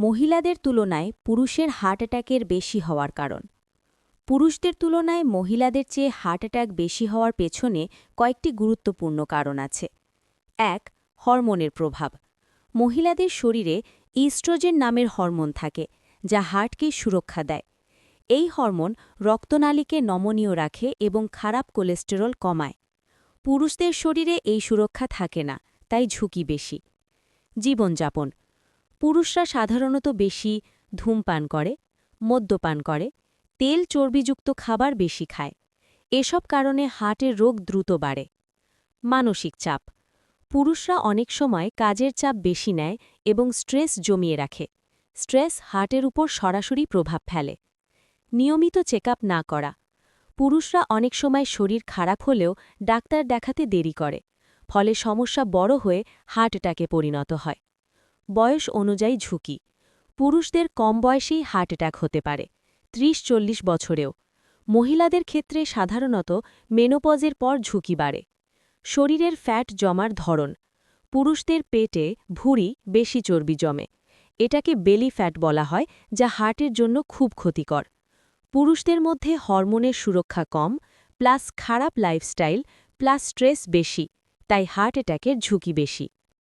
মহিলাদের তুলনায় পুরুষের হার্ট অ্যাটাকের বেশি হওয়ার কারণ। পুরুষদের তুলনায় মহিলাদের চেয়ে হার্ট অ্যাটাক বেশি হওয়ার পেছনে কয়েকটি গুরুত্বপূর্ণ কারণ আছে। ১. হরমোনের প্রভাব। মহিলাদের শরীরে ইস্ট্রোজেন নামের হরমোন থাকে, যা হার্টকে সুরক্ষা দেয়। এই হরমোন রক্তনালীকে নমনীয় রাখে এবং খারাপ কোলেস্টেরল কমায়। পুরুষদের শরীরে এই সুরক্ষা থাকে না, তাই ঝুঁকি বেশি। জীবনযাপন। পুরুষরা সাধারণত বেশি ধূমপান করে, মদ্যপান করে, তেল চর্বিযুক্ত খাবার বেশি খায়। এসব কারণে হার্টের রোগ দ্রুত বাড়ে। মানসিক চাপ। পুরুষরা অনেক সময় কাজের চাপ বেশি নেয় এবং স্ট্রেস জমিয়ে রাখে। স্ট্রেস হার্টের উপর সরাসরি প্রভাব ফেলে। নিয়মিত চেকআপ না করা। পুরুষরা অনেক সময় শরীর খারাপ হলেও ডাক্তার দেখাতে দেরি করে, ফলে সমস্যা বড় হয়ে হার্ট অ্যাটাকে পরিণত হয়। বয়স অনুযায়ী ঝুঁকি। পুরুষদের কম বয়সেই হার্ট অ্যাটাক হতে পারে, ৩০-৪০ বছরেও। মহিলাদের ক্ষেত্রে সাধারণত মেনোপজের পর ঝুঁকি বাড়ে। শরীরের ফ্যাট জমার ধরন। পুরুষদের পেটে ভুঁড়ি বেশি চর্বি জমে। এটাকে বেলি ফ্যাট বলা হয়, যা হার্টের জন্য খুব ক্ষতিকর। পুরুষদের মধ্যে হরমোনের সুরক্ষা কম, প্লাস খারাপ লাইফস্টাইল, প্লাস স্ট্রেস বেশি, তাই হার্ট অ্যাটাকের ঝুঁকি বেশি।